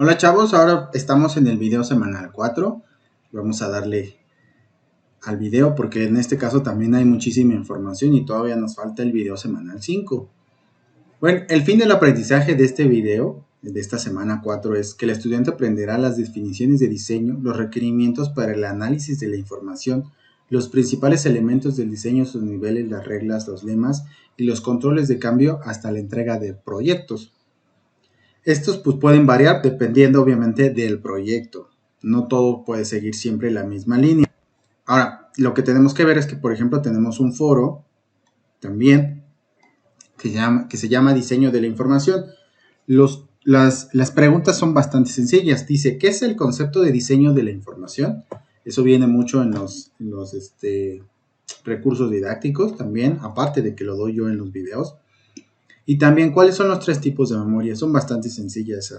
Hola chavos, ahora estamos en el video semanal 4. Vamos a darle al video porque en este caso también hay muchísima información y todavía nos falta el video semanal 5. Bueno, el fin del aprendizaje de este video, de esta semana 4, es que el estudiante aprenderá las definiciones de diseño, los requerimientos para el análisis de la información, los principales elementos del diseño, sus niveles, las reglas, los lemas y los controles de cambio hasta la entrega de proyectos. Estos pues pueden variar dependiendo obviamente del proyecto. No todo puede seguir siempre la misma línea. Ahora, lo que tenemos que ver es que, por ejemplo, tenemos un foro también que se llama diseño de la información. Las preguntas son bastante sencillas. Dice, ¿qué es el concepto de diseño de la información? Eso viene mucho en los recursos didácticos también, aparte de que lo doy yo en los videos. Y también, ¿cuáles son los 3 tipos de memoria? Son bastante sencillas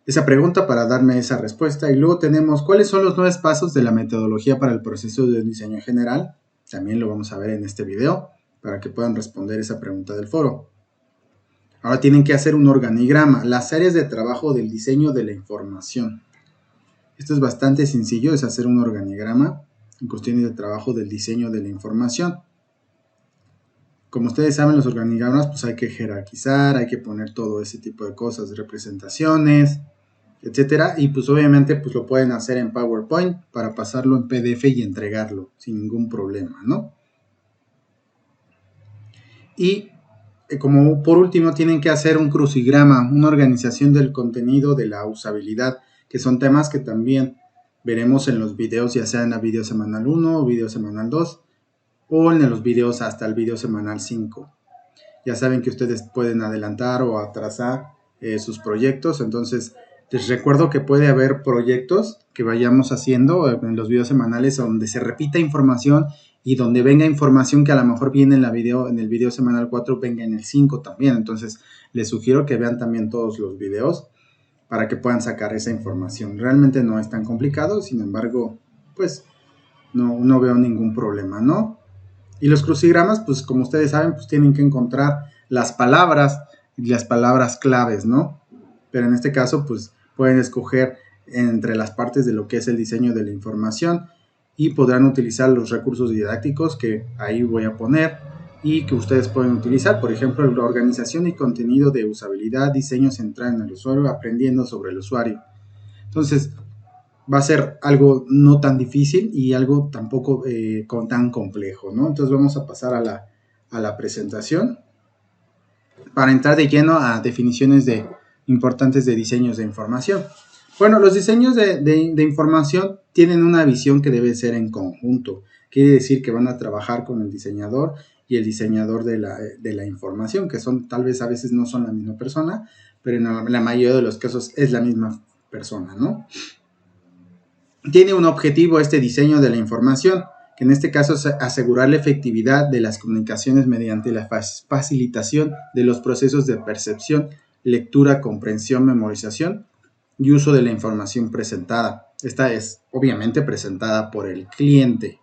esa pregunta para darme esa respuesta. Y luego tenemos, ¿cuáles son los 9 pasos de la metodología para el proceso de diseño general? También lo vamos a ver en este video para que puedan responder esa pregunta del foro. Ahora tienen que hacer un organigrama, las áreas de trabajo del diseño de la información. Esto es bastante sencillo, es hacer un organigrama en cuestiones de trabajo del diseño de la información. Como ustedes saben, los organigramas pues hay que jerarquizar, hay que poner todo ese tipo de cosas, representaciones, etcétera, y pues obviamente pues lo pueden hacer en PowerPoint para pasarlo en PDF y entregarlo sin ningún problema, ¿no? Y como por último tienen que hacer un crucigrama, una organización del contenido de la usabilidad, que son temas que también veremos en los videos, ya sea en la video semanal 1 o video semanal 2, o en los videos hasta el video semanal 5. Ya saben que ustedes pueden adelantar o atrasar sus proyectos, entonces les recuerdo que puede haber proyectos que vayamos haciendo en los videos semanales donde se repita información y donde venga información que a lo mejor viene en el video semanal 4, venga en el 5 también. Entonces les sugiero que vean también todos los videos para que puedan sacar esa información. Realmente no es tan complicado, sin embargo, pues no veo ningún problema, ¿no? Y los crucigramas, pues como ustedes saben, pues tienen que encontrar las palabras y las palabras claves, ¿no? Pero en este caso, pues pueden escoger entre las partes de lo que es el diseño de la información y podrán utilizar los recursos didácticos que ahí voy a poner y que ustedes pueden utilizar. Por ejemplo, la organización y contenido de usabilidad, diseño centrado en el usuario, aprendiendo sobre el usuario. Entonces, va a ser algo no tan difícil y algo tampoco tan complejo, ¿no? Entonces vamos a pasar a la presentación para entrar de lleno a definiciones importantes de diseños de información. Bueno, los diseños de información tienen una visión que debe ser en conjunto. Quiere decir que van a trabajar con el diseñador y el diseñador de la información, que son tal vez a veces no son la misma persona, pero en la mayoría de los casos es la misma persona, ¿no? Tiene un objetivo este diseño de la información, que en este caso es asegurar la efectividad de las comunicaciones mediante la facilitación de los procesos de percepción, lectura, comprensión, memorización y uso de la información presentada. Esta es obviamente presentada por el cliente.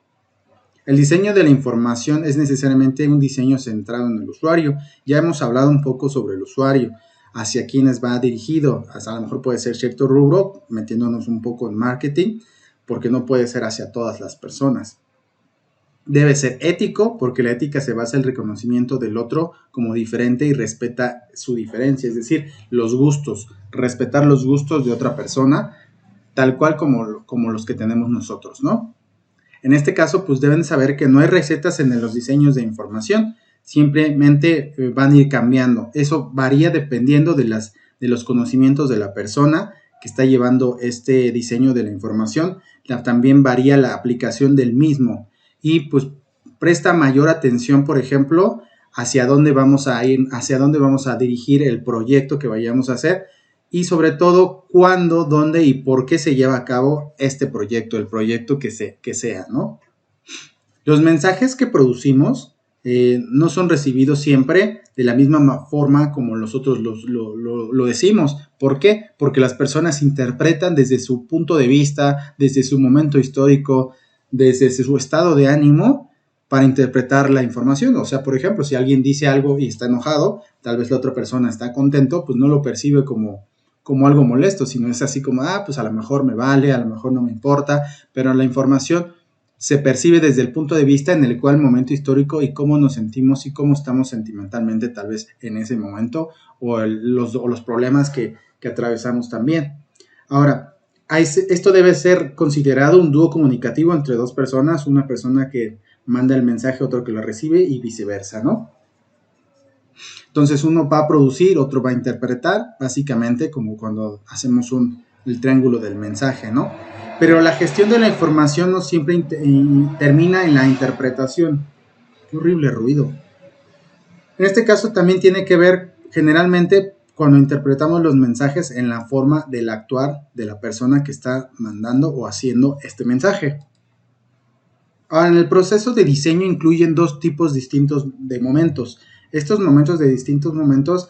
El diseño de la información es necesariamente un diseño centrado en el usuario. Ya hemos hablado un poco sobre el usuario, hacia quienes va dirigido. A lo mejor puede ser cierto rubro, metiéndonos un poco en marketing, porque no puede ser hacia todas las personas. Debe ser ético, porque la ética se basa en el reconocimiento del otro como diferente y respeta su diferencia, es decir, los gustos, respetar los gustos de otra persona, tal cual como los que tenemos nosotros, ¿no? En este caso, pues deben saber que no hay recetas en los diseños de información, simplemente van a ir cambiando. Eso varía dependiendo de los conocimientos de la persona que está llevando este diseño de la información. También varía la aplicación del mismo y pues presta mayor atención, por ejemplo, hacia dónde vamos a ir, hacia dónde vamos a dirigir el proyecto que vayamos a hacer y sobre todo cuándo, dónde y por qué se lleva a cabo este proyecto, el proyecto que sea, ¿no? Los mensajes que producimos no son recibidos siempre de la misma forma como nosotros lo decimos. ¿Por qué? Porque las personas interpretan desde su punto de vista, desde su momento histórico, desde su estado de ánimo para interpretar la información. O sea, por ejemplo, si alguien dice algo y está enojado, tal vez la otra persona está contento, pues no lo percibe como como algo molesto, sino es así como, pues a lo mejor me vale, a lo mejor no me importa, pero la información se percibe desde el punto de vista en el cual el momento histórico y cómo nos sentimos y cómo estamos sentimentalmente tal vez en ese momento o los problemas que atravesamos también. Ahora, esto debe ser considerado un dúo comunicativo entre dos personas, una persona que manda el mensaje, otro que lo recibe y viceversa, ¿no? Entonces uno va a producir, otro va a interpretar, básicamente como cuando hacemos el triángulo del mensaje, ¿no? Pero la gestión de la información no siempre termina en la interpretación. Qué horrible ruido. En este caso también tiene que ver generalmente cuando interpretamos los mensajes en la forma del actuar de la persona que está mandando o haciendo este mensaje. Ahora, en el proceso de diseño incluyen dos tipos distintos de momentos. Estos momentos de distintos momentos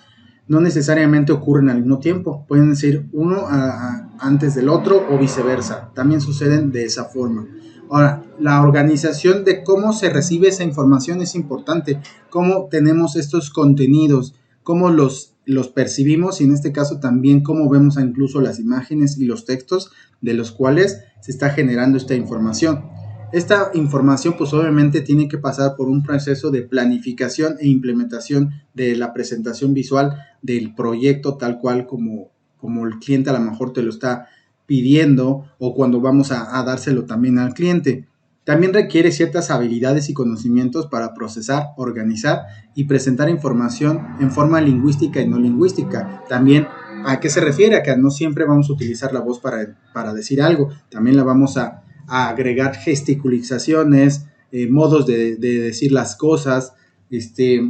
no necesariamente ocurren al mismo tiempo. Pueden ser uno antes del otro o viceversa. También suceden de esa forma. Ahora, la organización de cómo se recibe esa información es importante. Cómo tenemos estos contenidos, cómo los percibimos y en este caso también cómo vemos incluso las imágenes y los textos de los cuales se está generando esta información. Esta información pues obviamente tiene que pasar por un proceso de planificación e implementación de la presentación visual del proyecto tal cual como el cliente a lo mejor te lo está pidiendo o cuando vamos a dárselo también al cliente. También requiere ciertas habilidades y conocimientos para procesar, organizar y presentar información en forma lingüística y no lingüística. También, ¿a qué se refiere? A que no siempre vamos a utilizar la voz para decir algo, también la vamos a agregar gesticulizaciones, modos de decir las cosas,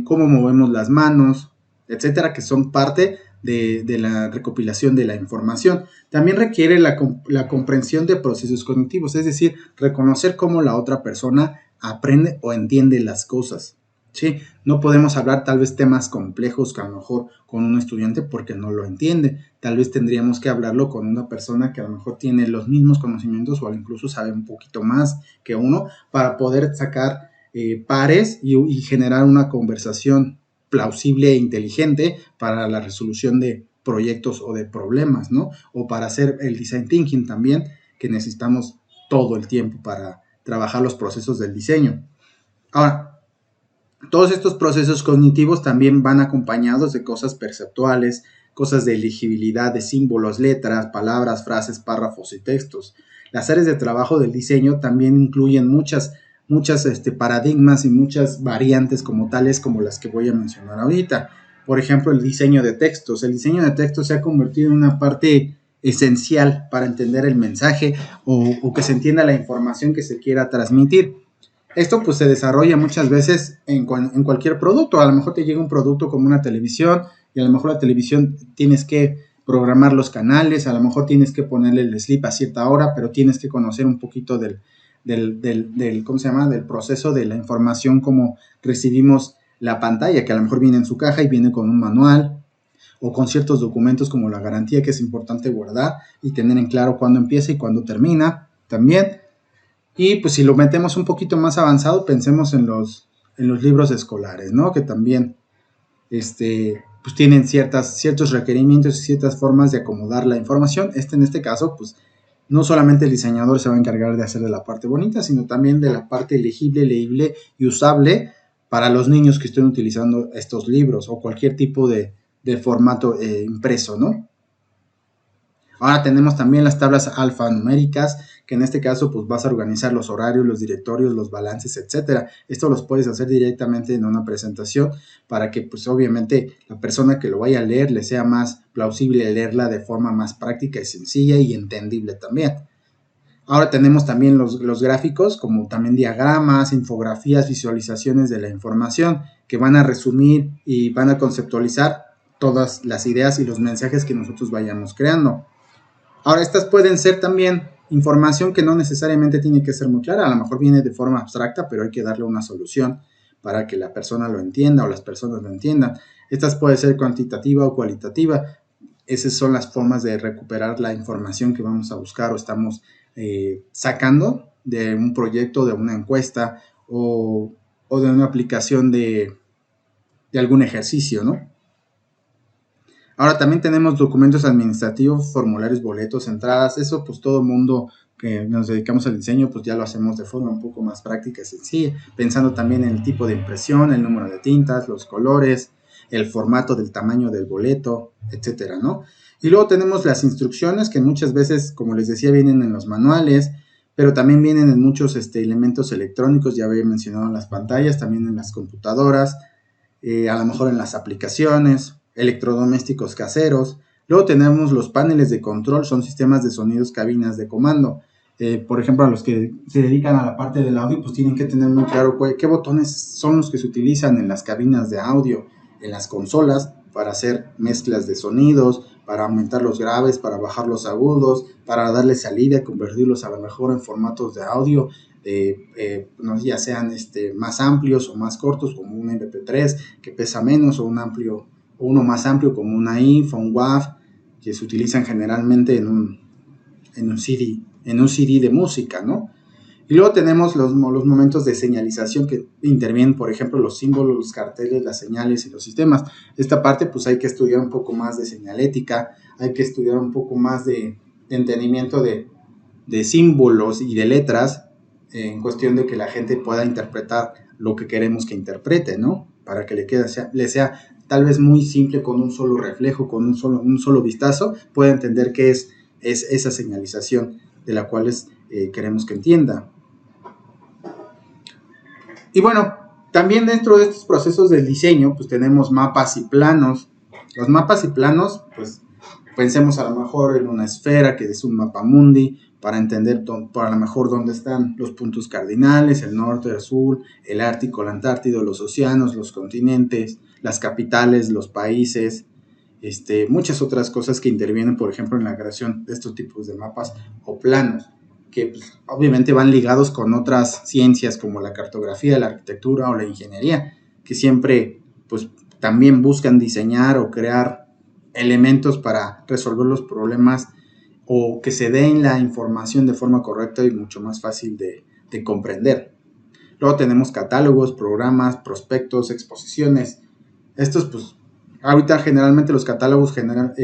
cómo movemos las manos, etcétera, que son parte de la recopilación de la información. También requiere la comprensión de procesos cognitivos, es decir, reconocer cómo la otra persona aprende o entiende las cosas. ¿Sí? No podemos hablar tal vez temas complejos que a lo mejor con un estudiante porque no lo entiende. Tal vez tendríamos que hablarlo con una persona que a lo mejor tiene los mismos conocimientos o incluso sabe un poquito más que uno para poder sacar pares y generar una conversación plausible e inteligente para la resolución de proyectos o de problemas, ¿no? O para hacer el design thinking también, que necesitamos todo el tiempo para trabajar los procesos del diseño. Ahora, todos estos procesos cognitivos también van acompañados de cosas perceptuales, cosas de legibilidad de símbolos, letras, palabras, frases, párrafos y textos. Las áreas de trabajo del diseño también incluyen muchas paradigmas y muchas variantes como tales como las que voy a mencionar ahorita. Por ejemplo, el diseño de textos. El diseño de textos se ha convertido en una parte esencial para entender el mensaje o que se entienda la información que se quiera transmitir. Esto pues se desarrolla muchas veces en cualquier producto. A lo mejor te llega un producto como una televisión y a lo mejor la televisión tienes que programar los canales, a lo mejor tienes que ponerle el slip a cierta hora, pero tienes que conocer un poquito del ¿cómo se llama? Del proceso de la información, como recibimos la pantalla, que a lo mejor viene en su caja y viene con un manual o con ciertos documentos como la garantía, que es importante guardar y tener en claro cuándo empieza y cuándo termina también. Y pues si lo metemos un poquito más avanzado, pensemos en los libros escolares, ¿no? Que también pues tienen ciertos requerimientos y ciertas formas de acomodar la información. En este caso, pues no solamente el diseñador se va a encargar de hacer de la parte bonita, sino también de la parte legible, leíble y usable para los niños que estén utilizando estos libros o cualquier tipo de formato impreso, ¿no? Ahora tenemos también las tablas alfanuméricas, que en este caso pues vas a organizar los horarios, los directorios, los balances, etcétera. Esto los puedes hacer directamente en una presentación para que pues obviamente la persona que lo vaya a leer le sea más plausible leerla de forma más práctica y sencilla y entendible también. Ahora tenemos también los gráficos, como también diagramas, infografías, visualizaciones de la información que van a resumir y van a conceptualizar todas las ideas y los mensajes que nosotros vayamos creando. Ahora, estas pueden ser también información que no necesariamente tiene que ser muy clara, a lo mejor viene de forma abstracta, pero hay que darle una solución para que la persona lo entienda o las personas lo entiendan. Estas pueden ser cuantitativa o cualitativa. Esas son las formas de recuperar la información que vamos a buscar o estamos sacando de un proyecto, de una encuesta o de una aplicación de algún ejercicio, ¿no? Ahora también tenemos documentos administrativos, formularios, boletos, entradas. Eso pues todo mundo que nos dedicamos al diseño pues ya lo hacemos de forma un poco más práctica y sencilla, pensando también en el tipo de impresión, el número de tintas, los colores, el formato del tamaño del boleto, etcétera, ¿no? Y luego tenemos las instrucciones que muchas veces, como les decía, vienen en los manuales, pero también vienen en muchos elementos electrónicos, ya había mencionado en las pantallas, también en las computadoras, a lo mejor en las aplicaciones, electrodomésticos caseros. Luego tenemos los paneles de control, son sistemas de sonidos, cabinas de comando. Por ejemplo, a los que se dedican a la parte del audio, pues tienen que tener muy claro qué botones son los que se utilizan en las cabinas de audio, en las consolas, para hacer mezclas de sonidos, para aumentar los graves, para bajar los agudos, para darle salida, convertirlos a lo mejor en formatos de audio, no, ya sean más amplios o más cortos, como un MP3 que pesa menos, o uno más amplio como una IF o un WAV, que se utilizan generalmente en un CD de música, ¿no? Y luego tenemos los momentos de señalización que intervienen, por ejemplo, los símbolos, los carteles, las señales y los sistemas. Esta parte pues hay que estudiar un poco más de señalética, hay que estudiar un poco más de entendimiento de símbolos y de letras, en cuestión de que la gente pueda interpretar lo que queremos que interprete, ¿no? Para que le sea tal vez muy simple, con un solo reflejo, con un solo vistazo, pueda entender qué es esa señalización de la cual queremos que entienda. Y bueno, también dentro de estos procesos del diseño, pues tenemos mapas y planos. Los mapas y planos, pues pensemos a lo mejor en una esfera que es un mapa mundi, para entender por a lo mejor dónde están los puntos cardinales, el norte, el sur, el Ártico, el Antártido, los océanos, los continentes, las capitales, los países, muchas otras cosas que intervienen, por ejemplo, en la creación de estos tipos de mapas o planos, que pues, obviamente van ligados con otras ciencias como la cartografía, la arquitectura o la ingeniería, que siempre pues también buscan diseñar o crear elementos para resolver los problemas, o que se den la información de forma correcta y mucho más fácil de comprender. Luego tenemos catálogos, programas, prospectos, exposiciones. Estos pues ahorita generalmente los catálogos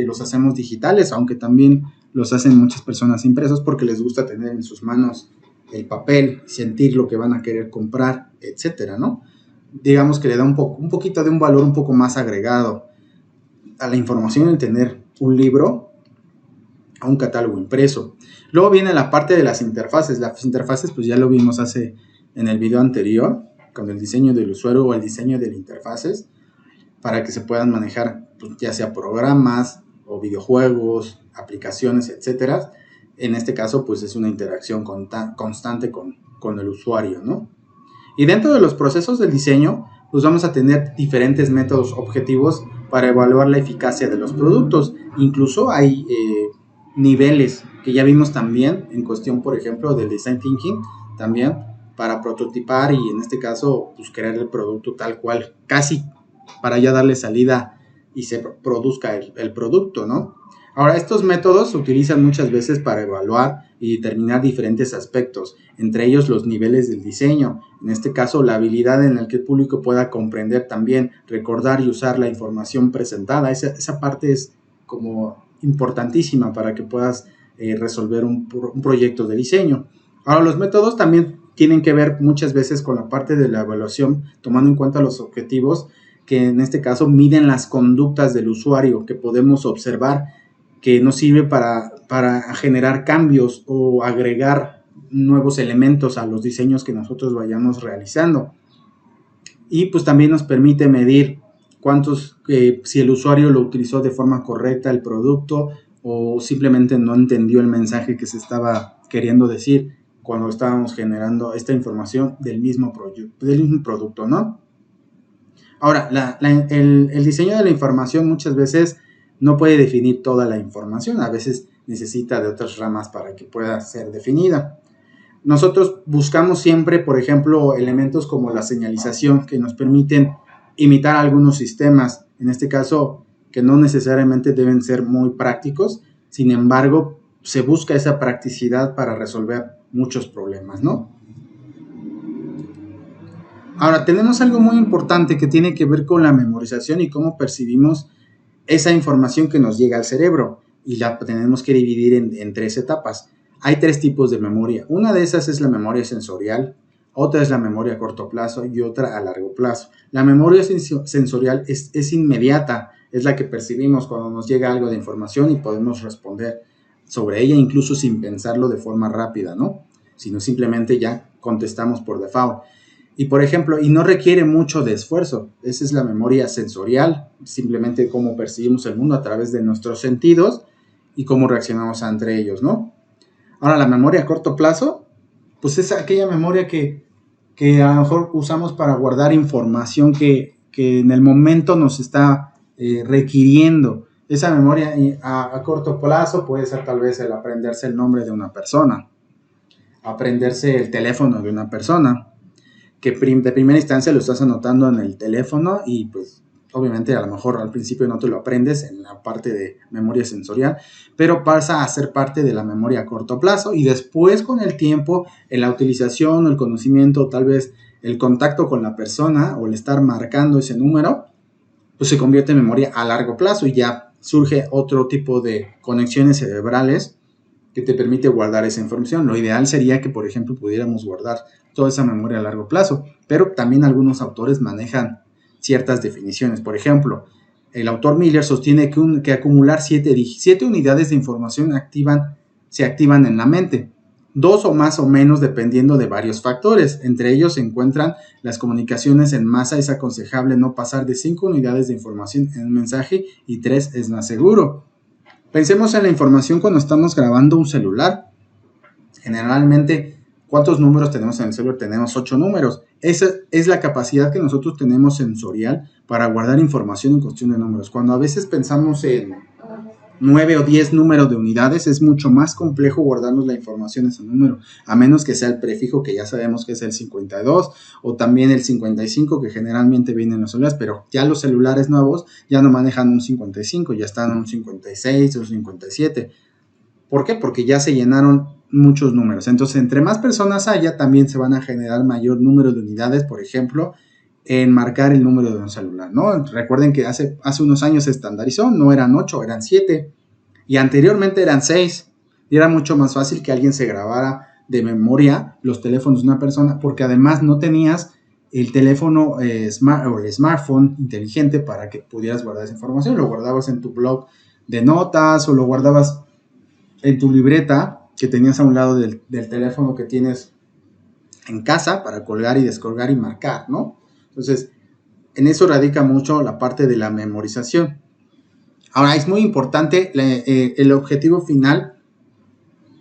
los hacemos digitales, aunque también los hacen muchas personas impresos porque les gusta tener en sus manos el papel, sentir lo que van a querer comprar, etcétera, ¿no? Digamos que le da un poquito de un valor un poco más agregado a la información el tener un libro a un catálogo impreso. Luego viene la parte de las interfaces. Las interfaces pues ya lo vimos en el video anterior, con el diseño del usuario o el diseño de las interfaces, para que se puedan manejar pues, ya sea programas o videojuegos, aplicaciones, etcétera. En este caso pues es una interacción constante con el usuario, ¿no? Y dentro de los procesos del diseño pues vamos a tener diferentes métodos objetivos para evaluar la eficacia de los productos. Incluso hay niveles que ya vimos también en cuestión, por ejemplo, del design thinking, también para prototipar y en este caso pues crear el producto tal cual, casi para ya darle salida y se produzca el producto, ¿no? Ahora, estos métodos se utilizan muchas veces para evaluar y determinar diferentes aspectos, entre ellos los niveles del diseño, en este caso la habilidad en la que el público pueda comprender también, recordar y usar la información presentada. Esa parte es como importantísima para que puedas resolver un proyecto de diseño. Ahora, los métodos también tienen que ver muchas veces con la parte de la evaluación, tomando en cuenta los objetivos, que en este caso miden las conductas del usuario que podemos observar, que nos sirve para generar cambios o agregar nuevos elementos a los diseños que nosotros vayamos realizando. Y pues también nos permite medir si el usuario lo utilizó de forma correcta el producto, o simplemente no entendió el mensaje que se estaba queriendo decir cuando estábamos generando esta información del mismo producto, ¿no? Ahora, el diseño de la información muchas veces no puede definir toda la información, a veces necesita de otras ramas para que pueda ser definida. Nosotros buscamos siempre, por ejemplo, elementos como la señalización que nos permiten imitar algunos sistemas, en este caso que no necesariamente deben ser muy prácticos, sin embargo, se busca esa practicidad para resolver muchos problemas, ¿no? Ahora, tenemos algo muy importante que tiene que ver con la memorización y cómo percibimos esa información que nos llega al cerebro y la tenemos que dividir en 3 etapas. Hay 3 tipos de memoria. Una de esas es la memoria sensorial, otra es la memoria a corto plazo y otra a largo plazo. La memoria sensorial es inmediata, es la que percibimos cuando nos llega algo de información y podemos responder sobre ella incluso sin pensarlo de forma rápida, ¿no? Sino simplemente ya contestamos por default. Y por ejemplo, y no requiere mucho de esfuerzo, esa es la memoria sensorial, simplemente cómo percibimos el mundo a través de nuestros sentidos y cómo reaccionamos entre ellos, ¿no? Ahora, la memoria a corto plazo, pues es aquella memoria que a lo mejor usamos para guardar información que en el momento nos está requiriendo. Esa memoria a corto plazo puede ser tal vez el aprenderse el nombre de una persona, aprenderse el teléfono de una persona, que de primera instancia lo estás anotando en el teléfono y pues obviamente a lo mejor al principio no te lo aprendes en la parte de memoria sensorial, pero pasa a ser parte de la memoria a corto plazo y después con el tiempo, en la utilización, el conocimiento, tal vez el contacto con la persona o el estar marcando ese número, pues se convierte en memoria a largo plazo y ya surge otro tipo de conexiones cerebrales que te permite guardar esa información. Lo ideal sería que, por ejemplo, pudiéramos guardar toda esa memoria a largo plazo, pero también algunos autores manejan ciertas definiciones. Por ejemplo, el autor Miller sostiene que acumular 7 unidades de información se activan en la mente, 2 o más o menos dependiendo de varios factores. Entre ellos se encuentran las comunicaciones en masa. Es aconsejable no pasar de 5 unidades de información en un mensaje y 3 es más seguro. Pensemos en la información cuando estamos grabando un celular. Generalmente, ¿cuántos números tenemos en el celular? Tenemos 8 números. Esa es la capacidad que nosotros tenemos sensorial para guardar información en cuestión de números. Cuando a veces pensamos en 9 o 10 números de unidades, es mucho más complejo guardarnos la información en ese número, a menos que sea el prefijo que ya sabemos que es el 52 o también el 55 que generalmente viene en los celulares, pero ya los celulares nuevos ya no manejan un 55, ya están en un 56 o 57. ¿Por qué? Porque ya se llenaron muchos números. Entonces, entre más personas haya, también se van a generar mayor número de unidades, por ejemplo, en marcar el número de un celular, ¿no? Recuerden que hace unos años se estandarizó, no eran 8, eran 7, y anteriormente eran 6, y era mucho más fácil que alguien se grabara de memoria los teléfonos de una persona, porque además no tenías el teléfono o el smartphone inteligente para que pudieras guardar esa información. Lo guardabas en tu blog de notas o lo guardabas en tu libreta que tenías a un lado del teléfono que tienes en casa para colgar y descolgar y marcar, ¿no? Entonces, en eso radica mucho la parte de la memorización. Ahora, es muy importante el objetivo final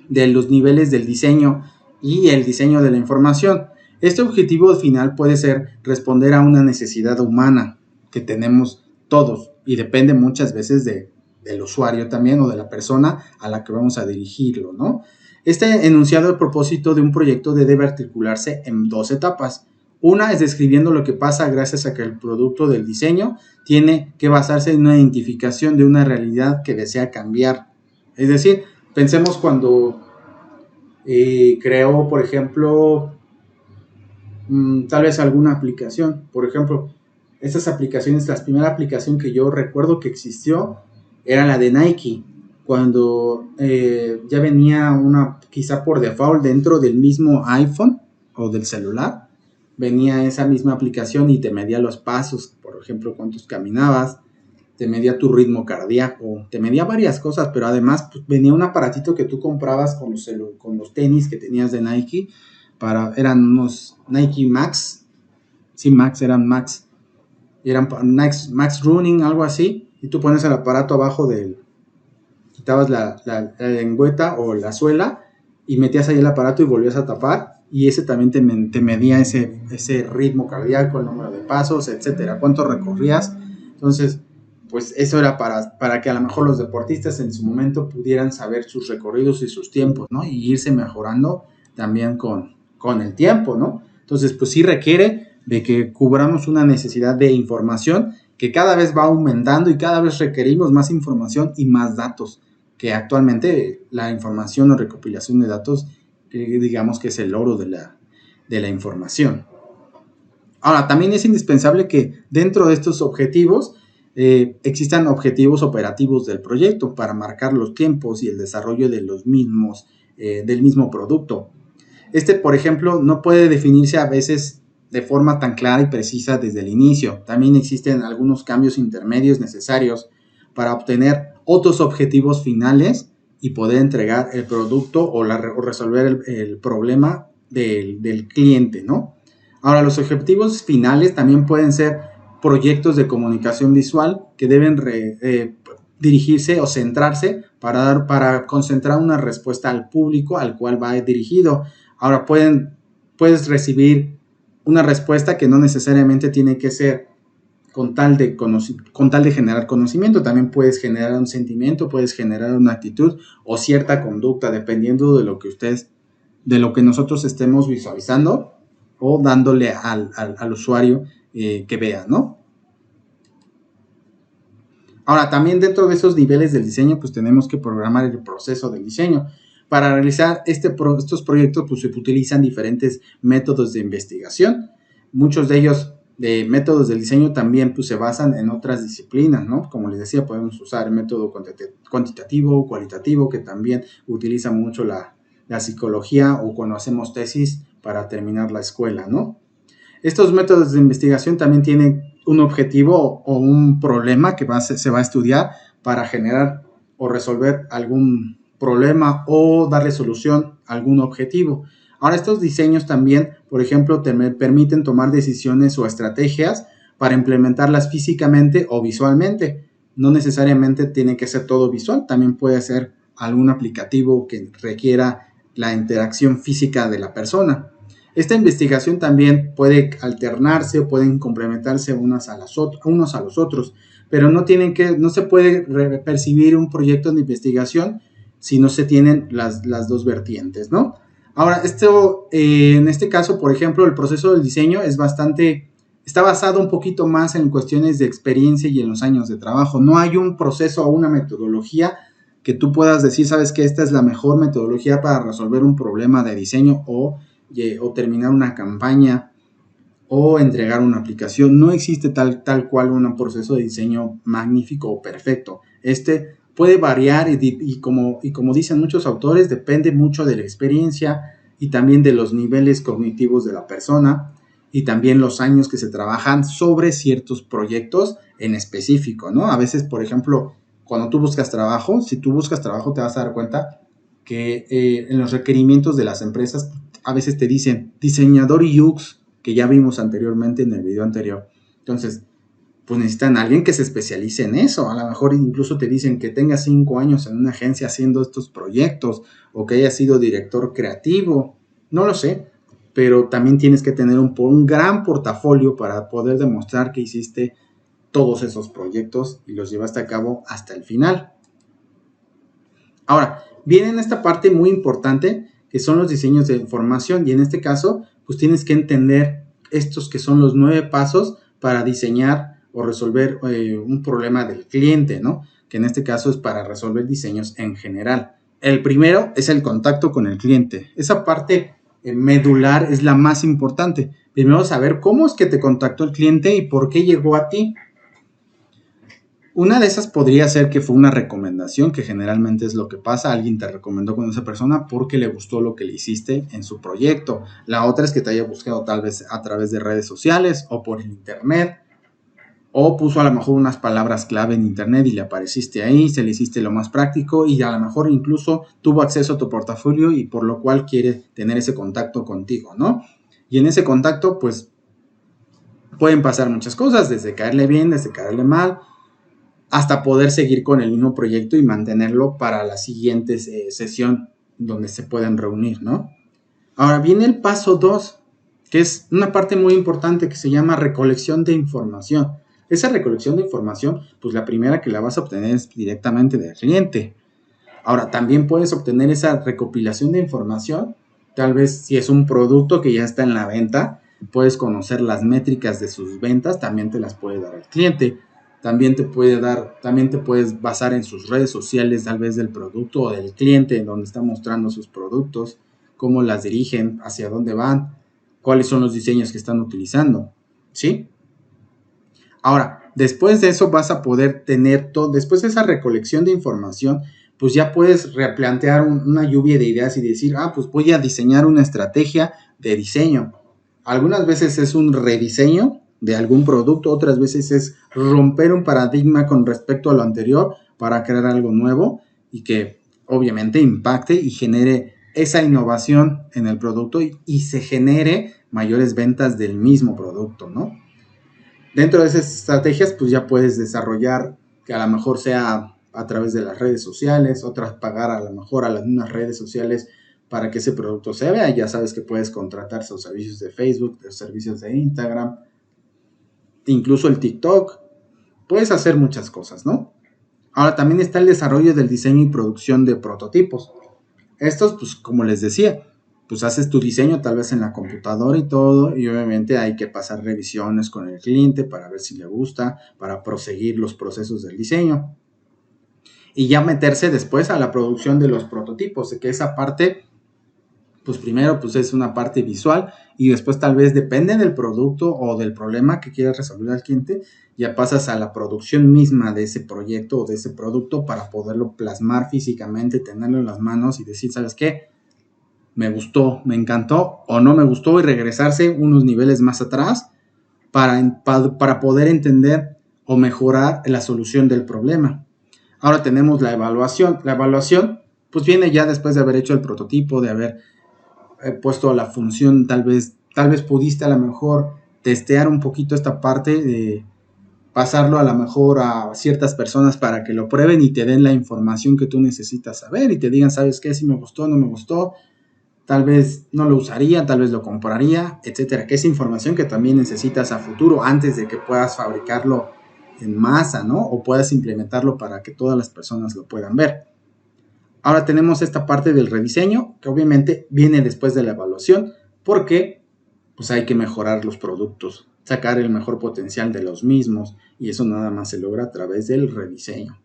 de los niveles del diseño y el diseño de la información. Este objetivo final puede ser responder a una necesidad humana que tenemos todos y depende muchas veces del usuario también o de la persona a la que vamos a dirigirlo, ¿no? Este enunciado a propósito de un proyecto debe articularse en 2 etapas. Una es describiendo lo que pasa gracias a que el producto del diseño tiene que basarse en una identificación de una realidad que desea cambiar. Es decir, pensemos cuando creó, por ejemplo, tal vez alguna aplicación. Por ejemplo, estas aplicaciones, la primera aplicación que yo recuerdo que existió era la de Nike, cuando ya venía una, quizá por default, dentro del mismo iPhone o del celular, venía esa misma aplicación y te medía los pasos, por ejemplo, cuántos caminabas, te medía tu ritmo cardíaco, te medía varias cosas, pero además pues, venía un aparatito que tú comprabas con los tenis que tenías de Nike, eran unos Nike Max, sí, Max, eran Max, eran Max Running, algo así, y tú pones el aparato abajo quitabas la lengüeta o la suela y metías ahí el aparato y volvías a tapar, y ese también te medía ese ritmo cardíaco, el número de pasos, etcétera, cuánto recorrías. Entonces, pues eso era para que a lo mejor los deportistas en su momento pudieran saber sus recorridos y sus tiempos, ¿no? Y irse mejorando también con el tiempo, ¿no? Entonces, pues sí requiere de que cubramos una necesidad de información que cada vez va aumentando y cada vez requerimos más información y más datos, que actualmente la información o recopilación de datos, digamos que es el oro de la información. Ahora, también es indispensable que dentro de estos objetivos existan objetivos operativos del proyecto para marcar los tiempos y el desarrollo de los mismos, del mismo producto. Por ejemplo, no puede definirse a veces de forma tan clara y precisa desde el inicio. También existen algunos cambios intermedios necesarios para obtener otros objetivos finales y poder entregar el producto o resolver el problema del cliente, ¿no? Ahora, los objetivos finales también pueden ser proyectos de comunicación visual que deben dirigirse o centrarse para concentrar una respuesta al público al cual va dirigido. Ahora, puedes recibir una respuesta que no necesariamente tiene que ser con tal de generar conocimiento. También puedes generar un sentimiento, puedes generar una actitud o cierta conducta, dependiendo de lo que nosotros estemos visualizando o dándole al usuario que vea, ¿no? Ahora, también dentro de esos niveles del diseño, pues tenemos que programar el proceso del diseño. Para realizar estos proyectos, pues se utilizan diferentes métodos de investigación. Muchos de ellos, de métodos del diseño, también pues, se basan en otras disciplinas, ¿no? Como les decía, podemos usar el método cuantitativo, cualitativo, que también utiliza mucho la psicología, o cuando hacemos tesis para terminar la escuela, ¿no? Estos métodos de investigación también tienen un objetivo o un problema que se va a estudiar para generar o resolver algún problema o darle solución a algún objetivo. Ahora, estos diseños también, por ejemplo, te permiten tomar decisiones o estrategias para implementarlas físicamente o visualmente. No necesariamente tiene que ser todo visual, también puede ser algún aplicativo que requiera la interacción física de la persona. Esta investigación también puede alternarse o pueden complementarse unos a los otros, pero no se puede percibir un proyecto de investigación si no se tienen las dos vertientes, ¿no? Ahora, en este caso, por ejemplo, el proceso del diseño está basado un poquito más en cuestiones de experiencia y en los años de trabajo. No hay un proceso o una metodología que tú puedas decir, sabes que esta es la mejor metodología para resolver un problema de diseño o terminar una campaña o entregar una aplicación. No existe tal cual un proceso de diseño magnífico o perfecto. Puede variar y como dicen muchos autores, depende mucho de la experiencia y también de los niveles cognitivos de la persona y también los años que se trabajan sobre ciertos proyectos en específico, ¿no? A veces, por ejemplo, cuando tú buscas trabajo, si tú buscas trabajo te vas a dar cuenta que en los requerimientos de las empresas a veces te dicen diseñador UX, que ya vimos anteriormente en el video anterior. Entonces, pues necesitan a alguien que se especialice en eso. A lo mejor incluso te dicen que tenga 5 años en una agencia haciendo estos proyectos o que haya sido director creativo. No lo sé, pero también tienes que tener un gran portafolio para poder demostrar que hiciste todos esos proyectos y los llevaste a cabo hasta el final. Ahora, viene esta parte muy importante que son los diseños de información y en este caso, pues tienes que entender estos que son los 9 pasos para diseñar o resolver un problema del cliente, ¿no? Que en este caso es para resolver diseños en general. El primero es el contacto con el cliente. Esa parte medular es la más importante. Primero saber cómo es que te contactó el cliente y por qué llegó a ti. Una de esas podría ser que fue una recomendación, que generalmente es lo que pasa. Alguien te recomendó con esa persona porque le gustó lo que le hiciste en su proyecto. La otra es que te haya buscado tal vez a través de redes sociales o por internet. O puso a lo mejor unas palabras clave en internet y le apareciste ahí, se le hiciste lo más práctico y a lo mejor incluso tuvo acceso a tu portafolio y por lo cual quiere tener ese contacto contigo, ¿no? Y en ese contacto pues pueden pasar muchas cosas, desde caerle bien, desde caerle mal, hasta poder seguir con el mismo proyecto y mantenerlo para la siguiente sesión donde se pueden reunir, ¿no? Ahora viene el paso 2, que es una parte muy importante que se llama recolección de información. Esa recolección de información, pues la primera que la vas a obtener es directamente del cliente. Ahora, también puedes obtener esa recopilación de información, tal vez si es un producto que ya está en la venta, puedes conocer las métricas de sus ventas, también te las puede dar el cliente. También te puedes basar en sus redes sociales, tal vez del producto o del cliente, en donde está mostrando sus productos, cómo las dirigen, hacia dónde van, cuáles son los diseños que están utilizando, ¿sí? Ahora, Después de eso vas a poder tener todo, después de esa recolección de información, pues ya puedes replantear una lluvia de ideas y decir, pues voy a diseñar una estrategia de diseño. Algunas veces es un rediseño de algún producto, otras veces es romper un paradigma con respecto a lo anterior para crear algo nuevo y que obviamente impacte y genere esa innovación en el producto y se genere mayores ventas del mismo producto, ¿no? Dentro de esas estrategias, pues ya puedes desarrollar que a lo mejor sea a través de las redes sociales, otras pagar a lo mejor a las mismas redes sociales para que ese producto se vea. Ya sabes que puedes contratar sus servicios de Facebook, los servicios de Instagram, incluso el TikTok. Puedes hacer muchas cosas, ¿no? Ahora también está el desarrollo del diseño y producción de prototipos. Estos, pues como les decía, pues haces tu diseño tal vez en la computadora y todo, y obviamente hay que pasar revisiones con el cliente para ver si le gusta, para proseguir los procesos del diseño. Y ya meterse después a la producción de los prototipos, de que esa parte, pues primero pues es una parte visual y después tal vez depende del producto o del problema que quieras resolver al cliente, ya pasas a la producción misma de ese proyecto o de ese producto para poderlo plasmar físicamente, tenerlo en las manos y decir, ¿sabes qué? Me gustó, me encantó o no me gustó y regresarse unos niveles más atrás para poder entender o mejorar la solución del problema. Ahora tenemos la evaluación. La evaluación pues viene ya después de haber hecho el prototipo, de haber puesto la función, tal vez pudiste a lo mejor testear un poquito esta parte de pasarlo a lo mejor a ciertas personas para que lo prueben y te den la información que tú necesitas saber y te digan, ¿sabes qué? Si me gustó, no me gustó, tal vez no lo usaría, tal vez lo compraría, etcétera. Que es información que también necesitas a futuro antes de que puedas fabricarlo en masa, ¿no? O puedas implementarlo para que todas las personas lo puedan ver. Ahora tenemos esta parte del rediseño, que obviamente viene después de la evaluación, porque pues hay que mejorar los productos, sacar el mejor potencial de los mismos, y eso nada más se logra a través del rediseño.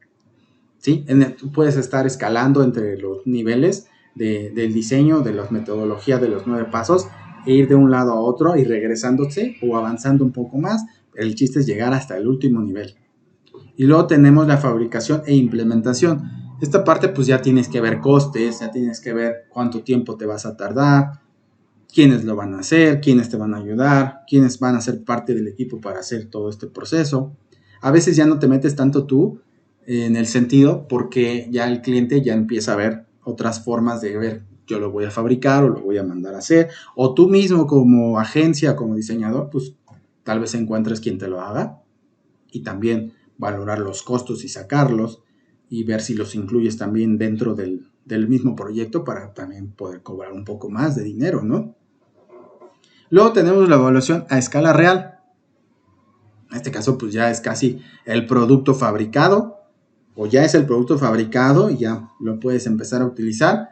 ¿Sí? Tú puedes estar escalando entre los niveles del diseño, de las metodologías de los 9 pasos, e ir de un lado a otro y regresándose o avanzando un poco más. El chiste es llegar hasta el último nivel. Y luego tenemos la fabricación e implementación. Esta parte pues ya tienes que ver costes, ya tienes que ver cuánto tiempo te vas a tardar, quiénes lo van a hacer, quiénes te van a ayudar, quiénes van a ser parte del equipo para hacer todo este proceso. A veces ya no te metes tanto tú en el sentido porque ya el cliente ya empieza a ver otras formas de ver, yo lo voy a fabricar o lo voy a mandar a hacer, o tú mismo como agencia, como diseñador, pues tal vez encuentres quien te lo haga y también valorar los costos y sacarlos y ver si los incluyes también dentro del mismo proyecto para también poder cobrar un poco más de dinero, ¿no? Luego tenemos la evaluación a escala real. En este caso, pues ya es casi el producto fabricado, o ya es el producto fabricado y ya lo puedes empezar a utilizar.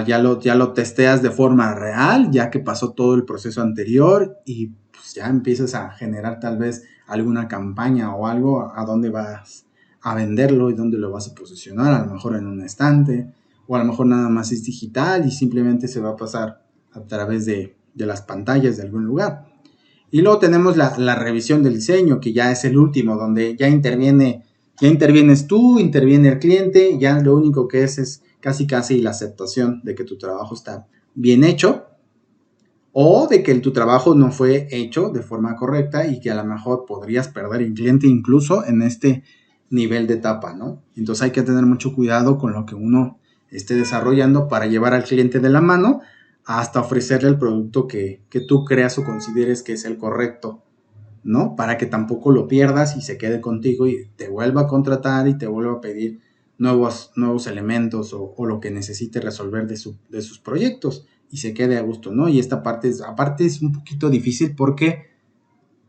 Ya lo testeas de forma real, ya que pasó todo el proceso anterior y pues ya empiezas a generar tal vez alguna campaña o algo a dónde vas a venderlo y dónde lo vas a posicionar, a lo mejor en un estante o a lo mejor nada más es digital y simplemente se va a pasar a través de las pantallas de algún lugar. Y luego tenemos la revisión del diseño, que ya es el último, donde ya intervienes tú, interviene el cliente, ya lo único que es casi la aceptación de que tu trabajo está bien hecho o de que tu trabajo no fue hecho de forma correcta y que a lo mejor podrías perder el cliente incluso en este nivel de etapa, ¿no? Entonces hay que tener mucho cuidado con lo que uno esté desarrollando para llevar al cliente de la mano hasta ofrecerle el producto que tú creas o consideres que es el correcto, ¿no? Para que tampoco lo pierdas y se quede contigo y te vuelva a contratar y te vuelva a pedir nuevos elementos o lo que necesite resolver de sus proyectos y se quede a gusto, ¿no? Y esta parte aparte es un poquito difícil porque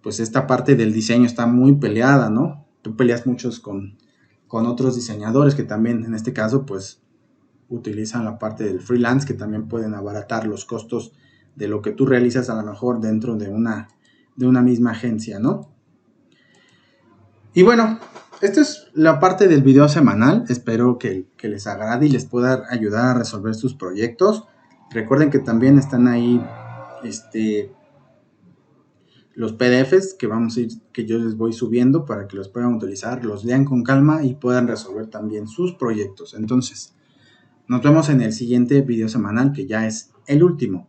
pues esta parte del diseño está muy peleada, ¿no? Tú peleas muchos con otros diseñadores que también en este caso pues utilizan la parte del freelance, que también pueden abaratar los costos de lo que tú realizas a lo mejor dentro de una misma agencia, ¿no? Y bueno, esta es la parte del video semanal. Espero que les agrade y les pueda ayudar a resolver sus proyectos. Recuerden que también están ahí los PDFs que yo les voy subiendo para que los puedan utilizar, los lean con calma y puedan resolver también sus proyectos. Entonces, nos vemos en el siguiente video semanal, que ya es el último.